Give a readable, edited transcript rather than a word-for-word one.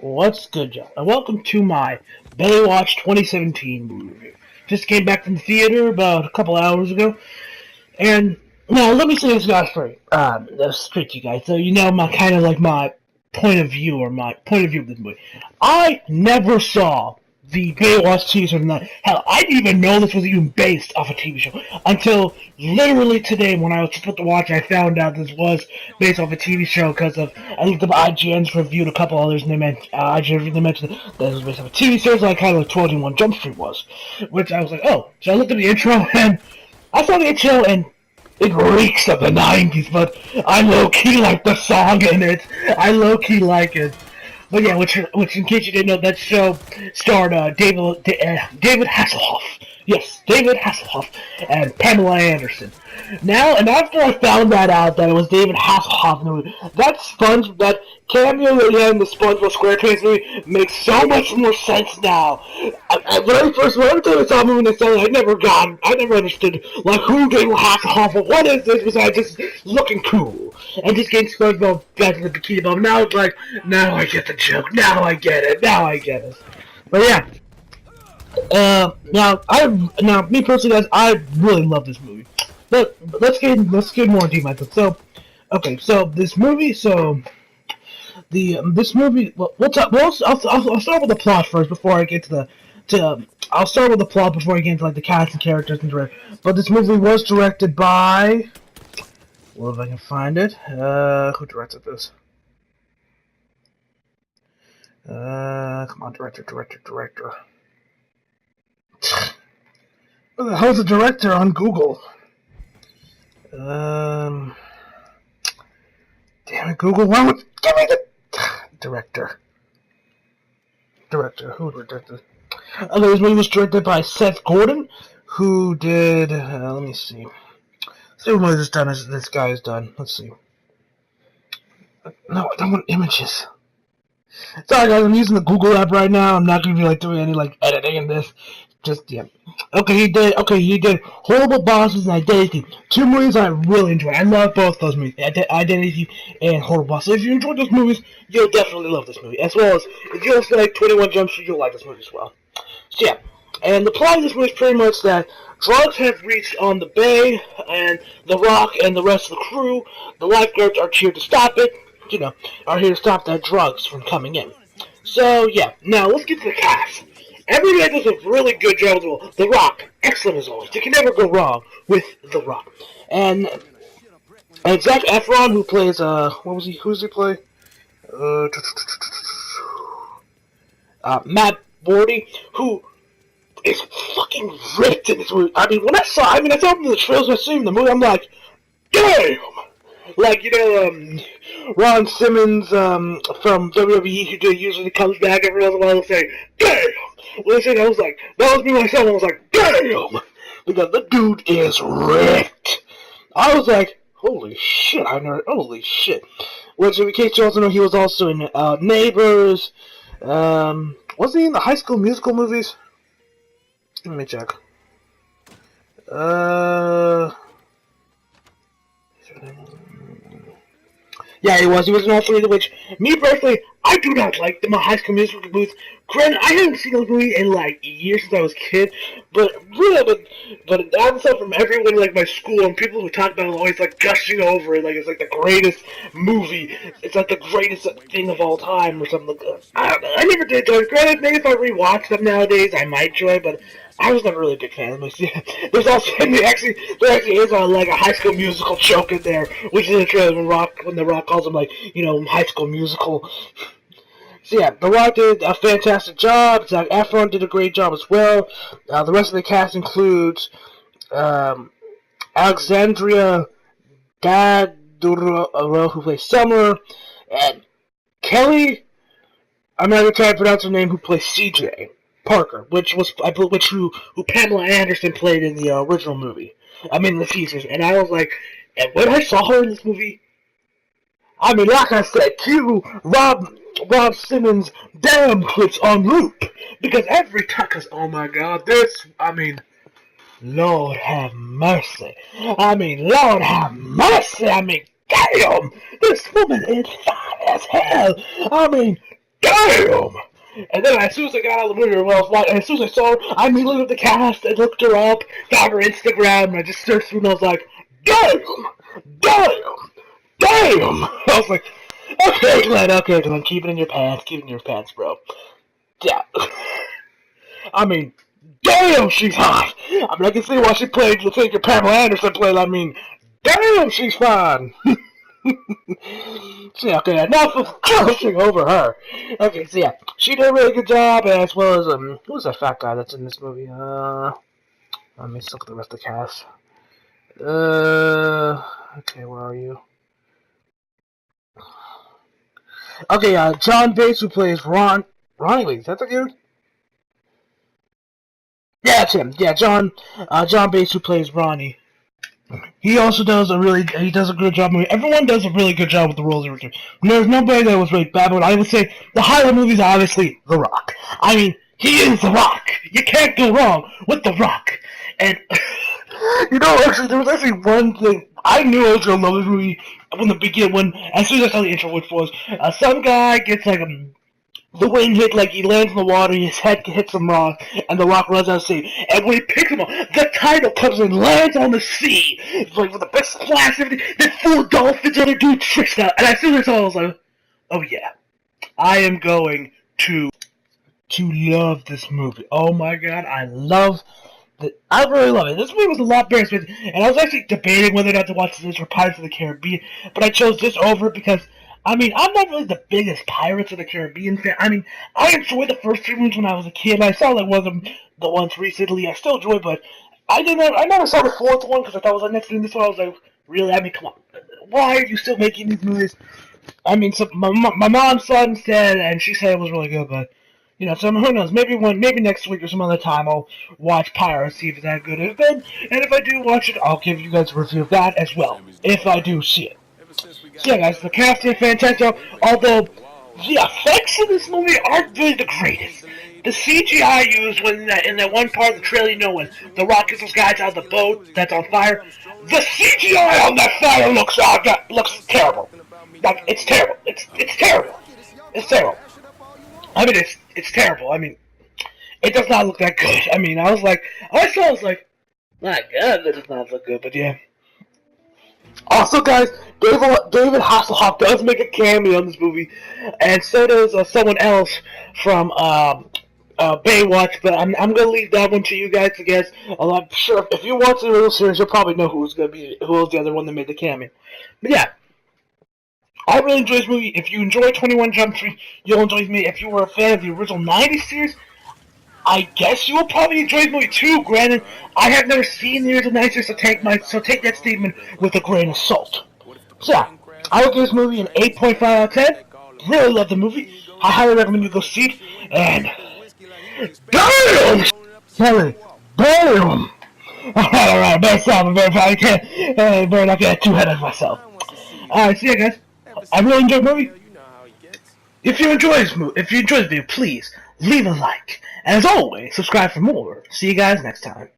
What's good, y'all? And welcome to my Baywatch 2017 movie review. Just came back from the theater about a couple hours ago, and now let me say this guys straight to you guys, so you know my point of view of this movie. I never saw the Baywatch TV show tonight. Hell, I didn't even know this was even based off a TV show until literally today when I was supposed to watch it. I found out this was based off a TV show because of I looked up IGN's reviewed a couple others and they mentioned they mentioned that it was based off a TV show, so I kind of like 21 Jump Street was, which I was like, oh. So I looked at the intro and I saw the intro and it reeks of the 90s, but I low-key like the song in it. I low-key like it. But yeah, which in case you didn't know, that show starred David Hasselhoff. Yes, David Hasselhoff and Pamela Anderson. Now, and after I found that out that it was David Hasselhoff, that cameo that he had in the SpongeBob SquarePants movie makes so much more sense now. At very first, every time I saw a movie in the I never understood like who David Hasselhoff was. What is this? Besides just looking cool and just getting SpongeBob back in the bikini bottom. Now it's like, now I get the joke. Now I get it. But yeah. Me personally, guys, I really love this movie. But let's get more into it. So, okay, so this movie, I'll start with the plot first before I get to I'll start with the plot before I get into like the cast and characters and director. But this movie was directed by, well, if I can find it, who directed this? Come on, director. What the hell's a director on Google? Damn it, Google, give me the director. Who directed? Okay, this movie was directed by Seth Gordon, who did, let me see. See what this guy has done. Let's see. No, I don't want images. Sorry guys, I'm using the Google app right now. I'm not gonna be doing any editing in this. Just yeah. Okay, he did Horrible Bosses and Identity. Two movies I really enjoy. I love both those movies, Identity and Horrible Bosses. So if you enjoyed those movies, you'll definitely love this movie. As well as if you also like 21 Jump Street, you'll like this movie as well. So yeah. And the plot of this movie is pretty much that drugs have reached on the bay, and The Rock and the rest of the crew, the lifeguards, are here to stop it. Are here to stop that drugs from coming in. So, yeah. Now, let's get to the cast. Everybody does a really good job as well. The Rock, excellent as always. You can never go wrong with The Rock. And Zac Efron, who plays, who does he play? Matt Bordy, who is fucking ripped in this movie. I saw him in the trailers, I saw him in the movie, I'm like, damn! Ron Simmons from WWE, who usually comes back every once in a while and say, damn! When I said that, that was me myself, I was like, damn! Because the dude is ripped. I was like, holy shit, holy shit. Which, in case you also know, he was also in Neighbors. Wasn't he in the High School Musical movies? Let me check. Yeah, he was. He was in all three of the which, me personally, I do not like the High School Musical movies. Granted, I haven't seen those movies in years since I was a kid, but I've heard from everyone in my school and people who talk about it always gushing over it, it's the greatest movie. It's the greatest thing of all time or something. I never did enjoy it. Granted, maybe if I rewatch them nowadays, I might enjoy it, but I was never really a big fan of them. There's also there actually is a High School Musical joke in there, which is in the trailer when The Rock calls him High School Musical. So yeah, The Rock did a fantastic job. Zac Efron did a great job as well. The rest of the cast includes Alexandria Daddario, who plays Summer, and Kelly, I'm not gonna try to pronounce her name, who plays CJ Parker, who Pamela Anderson played in the original movie. The teasers, and I was like, and when I saw her in this movie, like I said, cue Rob Simmons' damn clips on loop, because every time, oh my god, Lord have mercy. Lord have mercy. Damn, this woman is fine as hell. damn! And then as soon as I got out of the movie, as soon as I saw her, I immediately looked at the cast, I looked her up, found her Instagram, and I just searched through and I was like, damn! Damn! Damn! I was like, okay, Glenn, keep it in your pants, bro. Yeah. I mean, damn, she's hot! I mean, I can see why she played, you think your Pamela Anderson played, I mean, damn, she's fine! So yeah, okay, enough of gushing over her. Okay, so yeah, she did a really good job, as well as who's that fat guy that's in this movie? Let me look at the rest of the cast. Okay, where are you? Okay, John Bates, who plays Ronnie, wait, is that the dude? Yeah, that's him. Yeah, John Bates, who plays Ronnie. He also does a good job. Everyone does a really good job with the roles they were doing. There's nobody that was really bad, but I would say the highlight movie is obviously The Rock. I mean, he is The Rock. You can't go wrong with The Rock. And, actually, there was actually one thing. I knew I was going to love this movie from the beginning, as soon as I saw the intro, which was, some guy gets, the wind hit, he lands in the water, his head hits some rock, and the rock runs out of the sea. And when he picks him up, the title comes and lands on the sea. It's with a big splash and everything. Then 4 dolphins and a dude tricks out. And as soon as I saw it, I was like, oh yeah, I am going to love this movie. Oh my god, I really love it. This movie was a lot better expensive, and I was actually debating whether or not to watch this or Pirates of the Caribbean, but I chose this over it because I'm not really the biggest Pirates of the Caribbean fan. I enjoyed the first 3 movies when I was a kid. I saw one of them, the ones recently. I still enjoy, but I never saw the 4th one because I thought it was next to this one. I was like, really? Come on. Why are you still making these movies? So my mom saw it instead, and she said it was really good, but so who knows? Maybe next week or some other time I'll watch Pirates, see if it's that good. And if I do watch it, I'll give you guys a review of that as well, if I do see it. So yeah, guys, the cast is fantastic, although the effects in this movie aren't really the greatest. The CGI used in that one part of the trailer, when the Rock gets those guys out of the boat that's on fire, the CGI on that fire looks terrible. It's terrible. It's terrible. It's terrible. It's terrible. It does not look that good. I was like, my God, that does not look good, but yeah. Also, guys, David Hasselhoff does make a cameo in this movie, and so does someone else from Baywatch. But I'm gonna leave that one to you guys to guess. I'm sure if you watch the original series, you'll probably know who was the other one that made the cameo. But yeah, I really enjoyed this movie. If you enjoy 21 Jump Street, you'll enjoy this movie. If you were a fan of the original '90s series, I guess you will probably enjoy this movie too. Granted, I have never seen the original '90s, so take that statement with a grain of salt. So yeah, I would give this movie an 8.5 out of 10. Really love the movie. I highly recommend you go see it. And damn, Kelly, damn. Alright, better stop. I probably can't. Better not get too ahead of myself. Alright, see ya, guys. I really enjoyed the movie. If you enjoyed this video, please leave a like. And as always, subscribe for more. See you guys next time.